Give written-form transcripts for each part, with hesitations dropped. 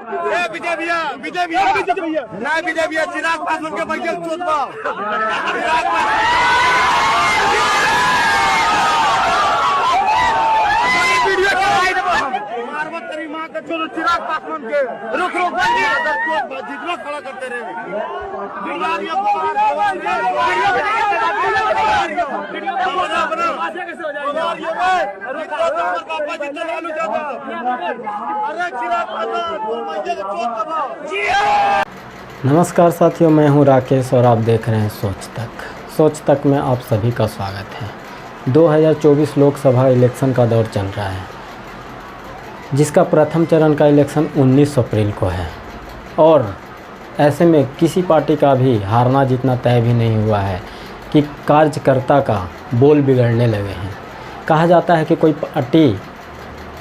विजय भैया नहीं, विजय भैया चिराग पासवान के बगल चोट पाओ। तेरी माँ का चोट चिराग पासवान के रुक जितना खड़ा करते रहे। नमस्कार साथियों, मैं हूं राकेश और आप देख रहे हैं सोच तक में आप सभी का स्वागत है। 2024 लोकसभा इलेक्शन का दौर चल रहा है, जिसका प्रथम चरण का इलेक्शन 19 अप्रैल को है और ऐसे में किसी पार्टी का भी हारना जीतना तय भी नहीं हुआ है कि कार्यकर्ता का बोल बिगड़ने लगे हैं। कहा जाता है कि कोई पार्टी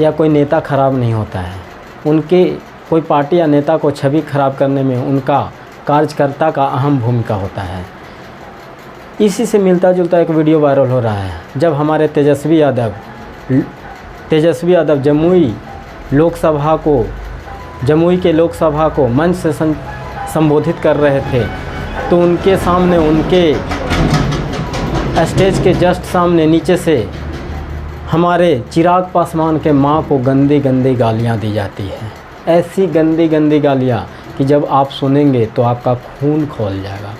या कोई नेता खराब नहीं होता है, उनके कोई पार्टी या नेता को छवि खराब करने में उनका कार्यकर्ता का अहम भूमिका होता है। इसी से मिलता जुलता एक वीडियो वायरल हो रहा है, जब हमारे तेजस्वी यादव जमुई के लोकसभा को मंच से संबोधित कर रहे थे, तो उनके सामने, उनके स्टेज के जस्ट सामने नीचे से हमारे चिराग पासवान के माँ को गंदी गंदी गालियाँ दी जाती है। ऐसी गंदी गंदी गालियाँ कि जब आप सुनेंगे तो आपका खून खौल जाएगा।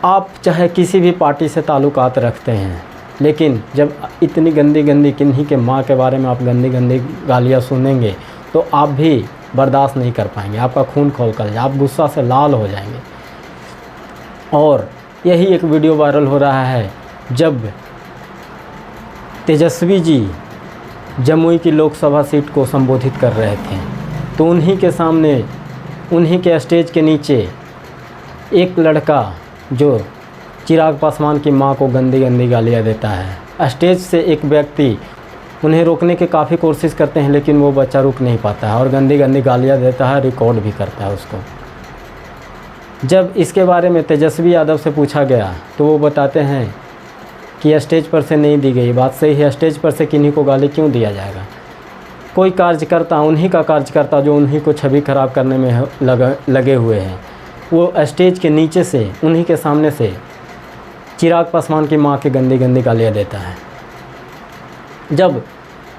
आप चाहे किसी भी पार्टी से ताल्लुकात रखते हैं, लेकिन जब इतनी गंदी गंदी किन्हीं के माँ के बारे में आप गंदी गंदी गालियाँ सुनेंगे तो आप भी बर्दाश्त नहीं कर पाएंगे, आपका खून खौल कर जाएगा, आप गुस्सा से लाल हो जाएंगे। और यही एक वीडियो वायरल हो रहा है, जब तेजस्वी जी जमुई की लोकसभा सीट को संबोधित कर रहे थे, तो उन्हीं के सामने, उन्हीं के स्टेज के नीचे एक लड़का जो चिराग पासवान की मां को गंदी गंदी गालियां देता है। स्टेज से एक व्यक्ति उन्हें रोकने की काफ़ी कोशिश करते हैं, लेकिन वो बच्चा रुक नहीं पाता है और गंदी गंदी गालियां देता है, रिकॉर्ड भी करता है उसको। जब इसके बारे में तेजस्वी यादव से पूछा गया तो वो बताते हैं कि स्टेज पर से नहीं दी गई। बात सही है, स्टेज पर से किन्हीं को गाली क्यों दिया जाएगा। कोई कार्यकर्ता, उन्हीं का कार्यकर्ता जो उन्हीं को छवि खराब करने में लगे हुए हैं, वो स्टेज के नीचे से, उन्हीं के सामने से चिराग पासवान की मां की गंदी गंदी गालियाँ देता है। जब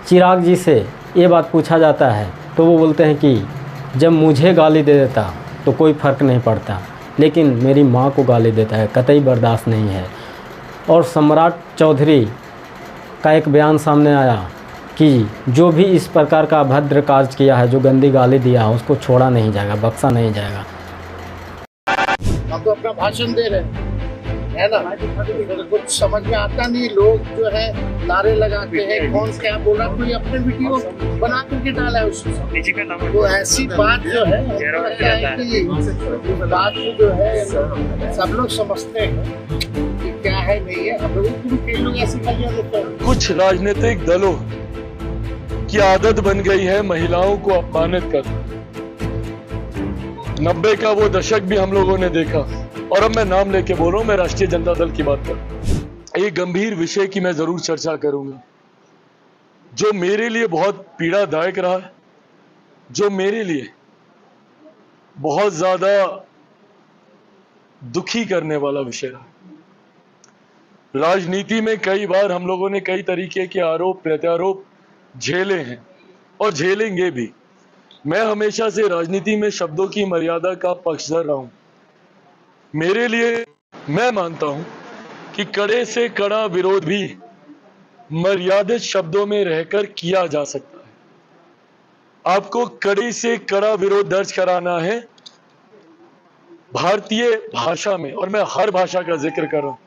चिराग जी से ये बात पूछा जाता है तो वो बोलते हैं कि जब मुझे गाली दे देता तो कोई फ़र्क नहीं पड़ता, लेकिन मेरी मां को गाली देता है, कतई बर्दाश्त नहीं है। और सम्राट चौधरी का एक बयान सामने आया कि जो भी इस प्रकार का अभद्र कार्य किया है, जो गंदी गाली दिया है, उसको छोड़ा नहीं जाएगा, बख्शा नहीं जाएगा। हम तो अपना भाषण दे रहे हैं ना, तो कुछ समझ में आता नहीं। लोग जो है नारे लगाते हैं, कौन क्या बोला, कोई अपने वीडियो बना करके डाला है उसको। तो ऐसी बात जो है, बात जो है सब लोग समझते हैं कि क्या है नहीं है। हम लोग ऐसी गालियां देते हैं। कुछ राजनीतिक दलों की आदत बन गई है महिलाओं को अपमानित करना। 90 का वो दशक भी हम लोगों ने देखा, और अब मैं नाम लेके बोल रहा हूं, मैं राष्ट्रीय जनता दल की बात कर। एक गंभीर विषय की मैं जरूर चर्चा करूंगा, जो मेरे लिए बहुत पीड़ादायक रहा, जो मेरे लिए बहुत ज्यादा दुखी करने वाला विषय रहा। राजनीति में कई बार हम लोगों ने कई तरीके के आरोप प्रत्यारोप झेले हैं और झेलेंगे भी। मैं हमेशा से राजनीति में शब्दों की मर्यादा का पक्षधर रहा हूं। मेरे लिए, मैं मानता हूं कि कड़े से कड़ा विरोध भी मर्यादित शब्दों में रहकर किया जा सकता है। आपको कड़ी से कड़ा विरोध दर्ज कराना है भारतीय भाषा में, और मैं हर भाषा का जिक्र कर रहा हूं,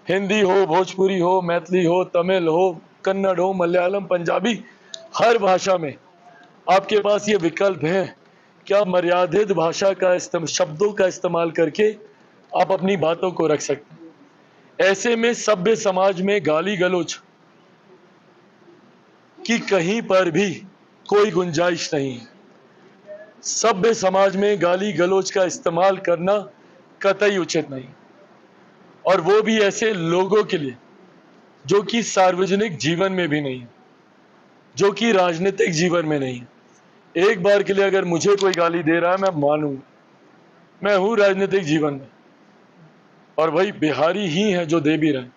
हिंदी हो, भोजपुरी हो, मैथिली हो, तमिल हो, कन्नड़ हो, मलयालम, पंजाबी, हर भाषा में आपके पास ये विकल्प है कि आप मर्यादित भाषा का शब्दों का इस्तेमाल करके आप अपनी बातों को रख सकते हैं। ऐसे में सभ्य समाज में गाली गलौज की कहीं पर भी कोई गुंजाइश नहीं है। सभ्य समाज में गाली गलौज का इस्तेमाल करना कतई उचित नहीं, और वो भी ऐसे लोगों के लिए जो कि सार्वजनिक जीवन में भी नहीं है, जो कि राजनीतिक जीवन में नहीं है। एक बार के लिए अगर मुझे कोई गाली दे रहा है मैं मानूंगा। मैं हूं राजनीतिक जीवन में, और वही बिहारी ही हैं जो दे भी रहे हैं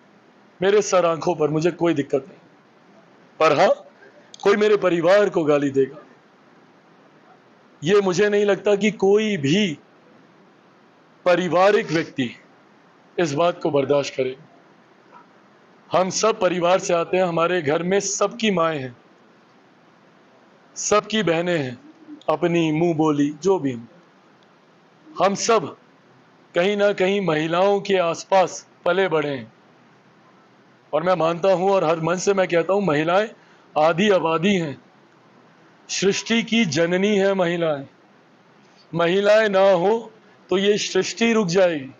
मेरे सर आंखों पर, मुझे कोई दिक्कत नहीं। पर हाँ, कोई मेरे परिवार को गाली देगा, ये मुझे नहीं लगता कि कोई भी पारिवारिक व्यक्ति इस बात को बर्दाश्त करे। हम सब परिवार से आते हैं, हमारे घर में सबकी माएँ हैं, सबकी बहनें हैं, अपनी मुंह बोली जो भी हैं। हम सब कहीं ना कहीं महिलाओं के आसपास पले बढ़े हैं, और मैं मानता हूं और हर मन से मैं कहता हूं, महिलाएं आधी आबादी हैं, सृष्टि की जननी है महिलाएं। महिलाएं ना हो तो ये सृष्टि रुक जाएगी।